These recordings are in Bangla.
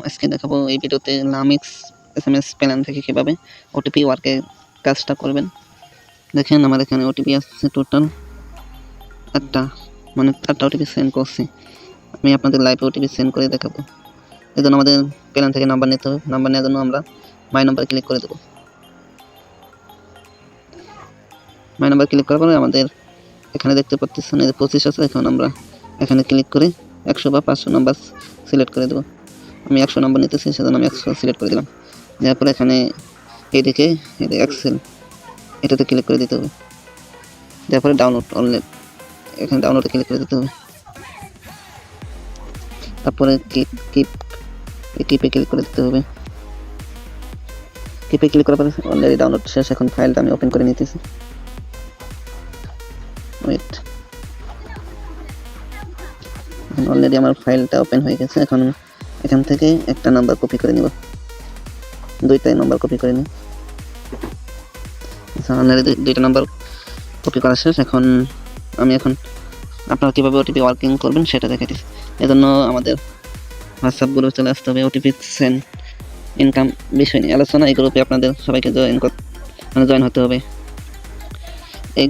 আজকে দেখাবো এই ভিডিওতে লামিক্স এসএমএস প্ল্যান থেকে কিভাবে ওটিপি ওয়ার্কে কাজটা করবেন। দেখেন আমার এখানে ওটিপি আসছে টোটাল একটা, মানে 4টা ওটিপি সেন্ড করছি। আমি আপনাদের লাইভে ওটিপি সেন্ড করে দেখাবো। এই জন্য আমাদের প্ল্যান থেকে নাম্বার নিতে হবে। নাম্বার নেওয়ার জন্য আমরা মাই নাম্বার ক্লিক করে দেবো। মাই নাম্বার ক্লিক করার পরে আমাদের এখানে দেখতে পাচ্ছেন এই 25 আছে। এখন আমরা এখানে ক্লিক করে 100 বা 500 নাম্বার সিলেক্ট করে দেবো। আমি 100 নাম্বার নিতেছি, সেজন্য আমি 100 সিলেক্ট করে দিলাম। দেওয়ার পরে এখানে এইদিকে এক্সেল এটাতে ক্লিক করে দিতে হবে। দেওয়ার পরে ডাউনলোড অনলাইন, এখানে ডাউনলোডে ক্লিক করে দিতে হবে। তারপরে কিপে ক্লিক করে দিতে হবে। কিপে ক্লিক করার পরে অলরেডি ডাউনলোড শেষ। এখন ফাইলটা আমি ওপেন করে নিতেছি। ওয়েট, অলরেডি আমার ফাইলটা ওপেন হয়ে গেছে। এখন এখান থেকে একটা নাম্বার কপি করে নিব, 2টা নাম্বার কপি করে নিই। অলরেডি 2টা নাম্বার কপি করা শেষ। এখন আপনারা কীভাবে ওটিপি ওয়ার্কিং করবেন সেটা দেখে দিচ্ছি। এজন্য আমাদের হোয়াটসঅ্যাপ গ্রুপে চলে আসতে হবে। ওটিপি সেন্ড ইনকাম বিষয় নিয়ে আলোচনা, এই গ্রুপে আপনাদের সবাইকে জয়েন হতে হবে। এই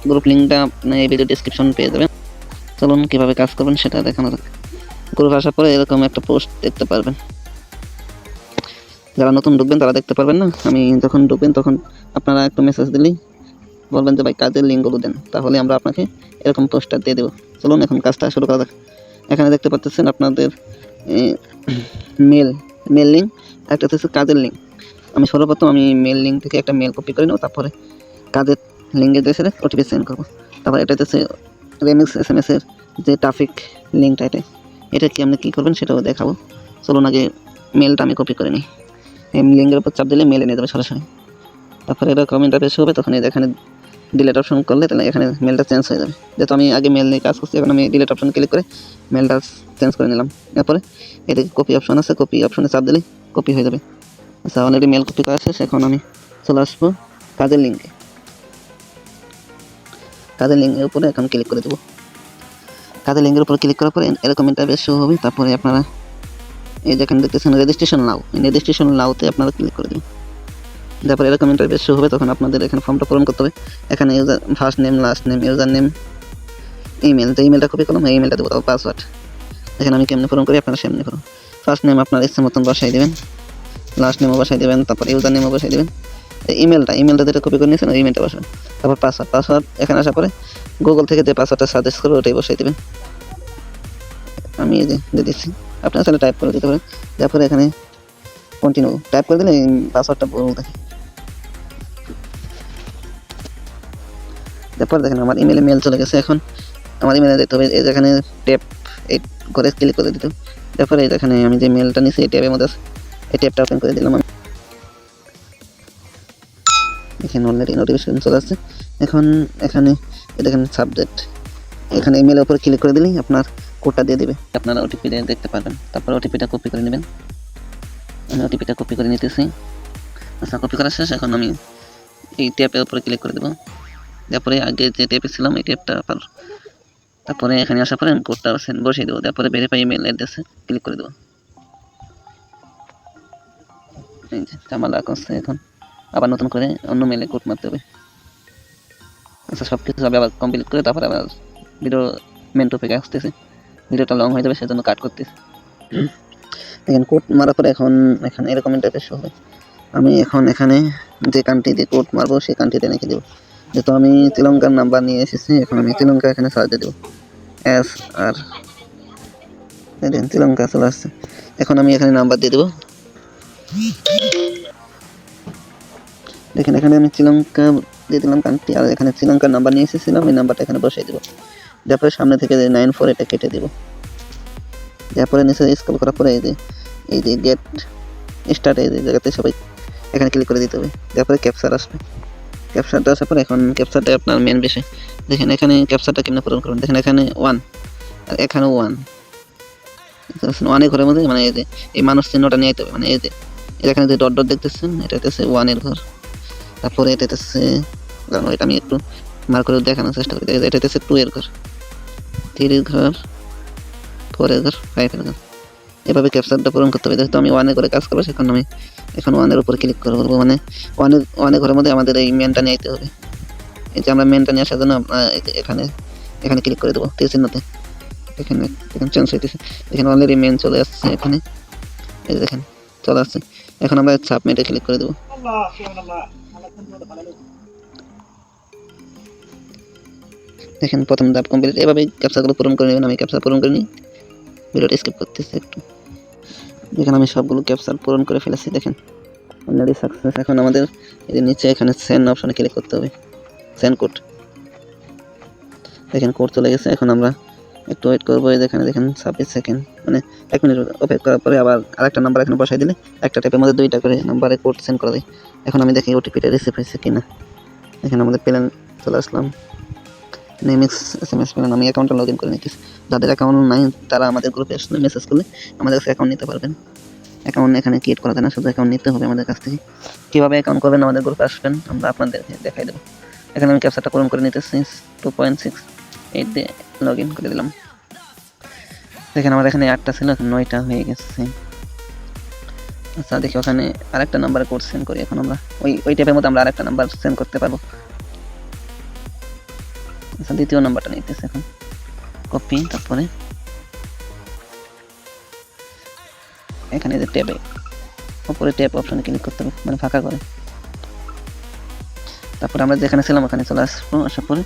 গ্রুপ লিঙ্কটা আপনি এই ভিডিও ডেসক্রিপশন পেয়ে যাবেন। চলুন কীভাবে কাজ করবেন সেটা দেখানো যাক। গ্রুপে আসার পরে এরকম একটা পোস্ট দেখতে পারবেন। যারা নতুন ঢুকবেন তারা দেখতে পারবেন না। আমি যখন ঢুকবেন তখন আপনারা একটু মেসেজ দিলেই বলবেন যে ভাই কাজের লিঙ্কগুলো দেন, তাহলে আমরা আপনাকে এরকম পোস্টার দিয়ে দেবো। চলুন এখন কাজটা শুরু করা যাক। এখানে দেখতে পাচ্ছেন আপনাদের মেল লিঙ্ক, একটা হচ্ছে কাজের লিঙ্ক। আমি সর্বপ্রথম মেল লিঙ্ক থেকে একটা মেল কপি করে নেব, তারপরে কাজের লিঙ্কে দিয়ে ওটিপি সেন্ড করবো। তারপরে এটা হচ্ছে রেমিক্স এসএমএস এর যে ট্রাফিক লিঙ্কটা, এটা কি আপনি কী করবেন সেটাও দেখাবো। চলুন আগে মেলটা আমি কপি করে নিই। এই লিঙ্কের উপর চাপ দিলে মেলে নিয়ে যাবে সরাসরি। তারপরে এরকম ইন্টারফেস হবে, তখন এখানে ডিলিট অপশন করলে তাহলে এখানে মেলটা চেঞ্জ হয়ে যাবে। যেহেতু আমি আগে মেল নিয়ে কাজ করছি, এখন আমি ডিলিট অপশন ক্লিক করে মেলটা চেঞ্জ করে নিলাম। এরপরে এদিকে কপি অপশন আছে, কপি অপশনে চাপ দিলে কপি হয়ে যাবে। আচ্ছা, অলরেডি মেল কপি করা শেষ। এখন আমি চলে আসবো কাজের লিঙ্কে। কাজের লিঙ্কের উপরে এখন ক্লিক করে দেবো। কাজের লিঙ্কের উপর ক্লিক করার পরে এরকম ইন্টারফেস শো হবে। তারপরে আপনারা এই যেখানে দেখতেছেন রেজিস্ট্রেশন নাও, এই রেজিস্ট্রেশন নাওতে আপনারা ক্লিক করে দেবেন। তারপরে এরকম ইন্টারফেস শো হবে। তখন আপনাদের এখানে ফর্মটা পূরণ করতে হবে। এখানে user first name, last name, user name, email, যে ইমেলটা কপি করলাম এই ইমেলটা দেবো, তারপর পাসওয়ার্ড। এখানে আমি কেমনি পূরণ করি, আপনারা সেমনি করুন। ফার্স্ট নেম আপনার ইচ্ছে মতন বসাই দেবেন, লাস্ট নেমও বসাই দেবেন, তারপর ইউজার নেমও বসাই দেবেন। ইমেলটা যেটা কপি করে নিয়েছেন ওই ইমেলটা বসাবেন। তারপর পাসওয়ার্ড এখানে আসার পরে গুগল থেকে যে পাসওয়ার্ডটা সাজেস্ট করবে ওটাই বসাই দেবেন। আমি এই যে দিয়ে দিচ্ছি, আপনারা তাহলে টাইপ করে দিতে পারেন। তারপরে এখানে কন্টিনিউ টাইপ করে দিলে পাসওয়ার্ডটা ভুল থাকে। তারপর দেখেন আমার ইমেলে মেল চলে গেছে। এখন আমার ইমেলে দেখতে হবে এই যেখানে ট্যাপ, এই করে ক্লিক করে দিতে। তারপরে এই যেখানে আমি যে মেলটা নিয়েছি এই ট্যাবের মধ্যে এই ট্যাবটা ওপেন করে দিলাম। আমি এখানে অলরেডি নোটিফিকেশন চলে আসছে। এখন এখানে দেখেন সাবজেক্ট, এখানে ইমেলের উপর ক্লিক করে দিলেই আপনার কোডটা দিয়ে দেবে, আপনারা ওটিপি দেখতে পারবেন। তারপর ওটিপিটা কপি করে নেবেন। আমি ওটিপিটা কপি করে নিতেছি। আচ্ছা, কপি করা শেষ। এখন আমি এই ট্যাপের উপরে ক্লিক করে দেবো। তারপরে আগে যে ট্যাপে ছিলাম এই ট্যাপটা তারপরে এখানে আসার পরে আমি কোডটা বসিয়ে দেবো। তারপরে ভেরিফাই ইমেল অ্যাড্রেসে ক্লিক করে দেবো। এই যে ঝামেলা করছে, এখন আবার নতুন করে অন্য মেলে কোড মারতে হবে। আচ্ছা, সব কিছু আবার কমপ্লিট করে তারপরে আবার ভিডিও মেন টপিকে আসতেছে। ভিডিওটা লং হয়ে যাবে সেজন্য কাট করতেছি। দেখেন কোড মারার পরে এখন এখানে এরকম ইন্টারফেস হবে। আমি এখন এখানে যে কান্ট্রিতে কোড মারবো সেই কান্ট্রিতে লিখে দেবো। যেহেতু আমি শ্রীলঙ্কার নাম্বার নিয়ে এসেছি, এখন আমি শ্রীলঙ্কা এখানে সার্চ দিয়ে দেবো। SR শ্রীলঙ্কা চলে আসছে। এখন আমি এখানে নাম্বার দিয়ে দেবো। দেখেন এখানে আমি শ্রীলঙ্কা দিয়ে দিলাম কান্ট্রি, আর এখানে শ্রীলঙ্কার নাম্বার নিয়ে এসেছিলাম, এই নাম্বারটা এখানে বসিয়ে দেবো। তারপরে সামনে থেকে 94 এটা কেটে দেবো। তারপরে নিচে স্ক্রল করার পরে এই যে গেট স্টার্ট এই জায়গাতে সবাই এখানে ক্লিক করে দিতে হবে। তারপরে ক্যাপচার আসবে। ক্যাপচারটা আসার পরে এখন ক্যাপচারটা আপনার মেন বিষয়। দেখেন এখানে ক্যাপচারটা কেমন পূরণ করুন। দেখেন এখানে 1 আর এখানে 1 ঘরের মধ্যে, মানে এই যে এই মানুষ চিহ্নটা নিয়ে যেতে হবে। মানে এই যে এখানে যে ডট ডট দেখতেছেন এটা হচ্ছে 1 এর ঘর। তারপরে এটা হচ্ছে, এটা আমি একটু মার করে দেখানোর চেষ্টা করি। এটা হচ্ছে 2 এর ঘর, 3 এর ঘর, 4 এর ঘর, 5 এর ঘর। এভাবে ক্যাপচারটা পূরণ করতে হবে। যেহেতু আমি ওয়ানে করে কাজ করবো, সেখানে আমি এখন ওয়ানের উপর ক্লিক করে বলবো, মানে ওয়ানে ঘরের মধ্যে আমাদের এই মেনটা নিয়ে আইতে হবে। এই যে আমরা মেনটা নিয়ে আসার জন্য এই যে এখানে ক্লিক করে দেবো তীর চিহ্নতে। এখানে চেঞ্জ হইতেছে, এখানে অলরেডি মেন চলে আসছে। এখানে এই যে দেখেন চলে আসছে। এখন আমরা সাবমিটে ক্লিক করে দেবো। দেখেন প্রথম ধাপ কমপ্লিট। এভাবেই ক্যাপচারগুলো পূরণ করে নেবেন। আমি ক্যাপচার পূরণ করে নিই, ভিডিওটা স্কিপ করতেছি একটু। দেখেন আমি সবগুলো ক্যাপচার পূরণ করে ফেলেছি। দেখেন অলরেডি সাকসেস। এখন আমাদের এই নিচে এখানে সেন্ড অপশনে ক্লিক করতে হবে, সেন্ড কোড। দেখেন কোড চলে গেছে। এখন আমরা একটু ওয়েট করবো। এই যেখানে দেখেন 26 সেকেন্ড, মানে 1 মিনিট ওয়েট করার পরে আবার আরেকটা নাম্বার এখানে বসাই দিলে একটা ট্যাপের মধ্যে 2টা করে নাম্বারে কোড সেন্ড করা যায়। এখন আমি দেখি ওটিপিটা রিসিভ হয়েছে কিনা। এখানে আমাদের প্ল্যান চলে আসলাম, নেমিক্স SMS প্ল্যান। আমি অ্যাকাউন্টটা লগ ইন করে নিতেছি। যাদের অ্যাকাউন্ট নাই তারা আমাদের গ্রুপে আসলে মেসেজ করলে আমাদের কাছে অ্যাকাউন্ট নিতে পারবেন। অ্যাকাউন্ট এখানে ক্রিয়েট করা যায় না, শুধু অ্যাকাউন্ট নিতে হবে আমাদের কাছ থেকে। কীভাবে অ্যাকাউন্ট করবেন আমাদের গ্রুপে আসবেন, আমরা আপনাদেরকে দেখাই দেবো। এখানে আমি ক্যাপচারটা পূরণ করে নিতেছি, 2.68 দিয়ে লগ ইন করে দিলাম। দেখেন আমার এখানে 8টা ছিল, এখন 9টা হয়ে গেছে। আচ্ছা দেখি ওখানে আরেকটা নাম্বারে কোড সেন্ড করি। এখন আমরা ওই ট্যাপের মধ্যে আমরা আরেকটা নাম্বার সেন্ড করতে পারবো। আচ্ছা দ্বিতীয় নাম্বারটা নিতেছি এখন, কপি, তারপরে এখানে যে ট্যাবে উপরে ট্যাপ অপশনে ক্লিক করতে হবে, মানে ফাঁকা করে। তারপরে আমরা যেখানে ছিলাম ওখানে চলে আসবো। আসার পরে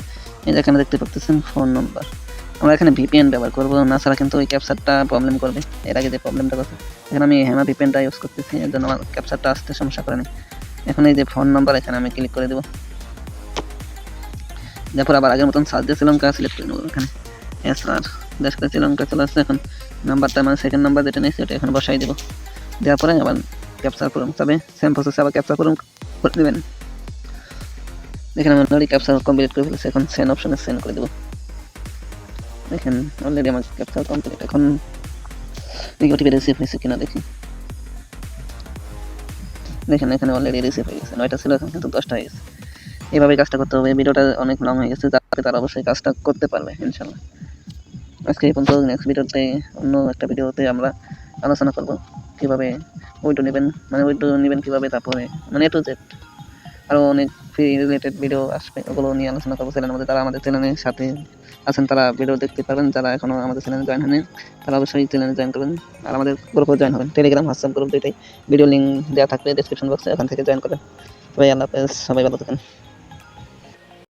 এই যেখানে দেখতে পাচ্ছেন ফোন নাম্বার, আমরা এখানে VPN ব্যবহার করবো, না ছাড়া কিন্তু ওই ক্যাপচারটা প্রবলেম করবে। এর আগে যে প্রবলেমটা করছে, এখানে আমি হ্যামা VPNটা ইউজ করতেছি, এর জন্য আমার ক্যাপচারটা আসতে সমস্যা করে না। এখন এই যে ফোন নাম্বার এখানে আমি ক্লিক করে দেবো। তারপর আবার আগের মতন সার্চ দিয়ে শ্রীলঙ্কা সিলেক্ট করে নেবো। এখানে আর দেশ করে শ্রীলঙ্কা চলে আসছে। এখন নাম্বারটা মানে সেকেন্ড নাম্বার যেটা নিয়েছি ওটা এখন বসাই দেবো। দেওয়ার পরে আবার ক্যাপচার পূরণ, তবে সেম প্রসেসে আবার ক্যাপচার পূরণ করে দেবেন। দেখেন আমি অলরেডি ক্যাপচার কমপ্লিট করে ফেলেছি। এখন সেন্ড অপশনে সেন্ড করে দেবো। দেখেন অলরেডি আমার ক্যাপচার কমপ্লিট। এখন ওটিপি রিসিভ হয়েছে কিনা দেখি। দেখেন এখানে অলরেডি রিসিভ হয়ে গেছে। 9টা ছিল, এখন কিন্তু 10টা হয়ে গেছে। এইভাবে কাজটা করতে হবে। ভিডিওটা অনেক লং হয়ে গেছে, যাতে তারা অবশ্যই কাজটা করতে পারবে ইনশাল্লাহ। আজকে এই পর্যন্ত। নেক্সট ভিডিওতে অন্য একটা ভিডিওতে আমরা আলোচনা করব কীভাবে উইডো নেবেন, মানে উইডো নেবেন কীভাবে, তারপরে মানে A to Z আরও অনেক ফ্রি রিলেটেড ভিডিও আসবে, ওগুলো নিয়ে আলোচনা করবো চ্যানেলের মধ্যে। তারা আমাদের চ্যানেলের সাথে আছেন, তারা ভিডিও দেখতে পারবেন। যারা এখনও আমাদের চ্যানেলে জয়েন হয়নি তারা অবশ্যই চ্যানেলে জয়েন করবেন, আর আমাদের গ্রুপে জয়েন হবেন। টেলিগ্রাম, হোয়াটসঅ্যাপ গ্রুপ দুইটাই ভিডিও লিঙ্ক দেওয়া থাকবে ডেসক্রিপশন বক্সে, ওখান থেকে জয়েন করবেন। সবাই আল্লাহ হাফেজ, সবাই ভালো থাকেন।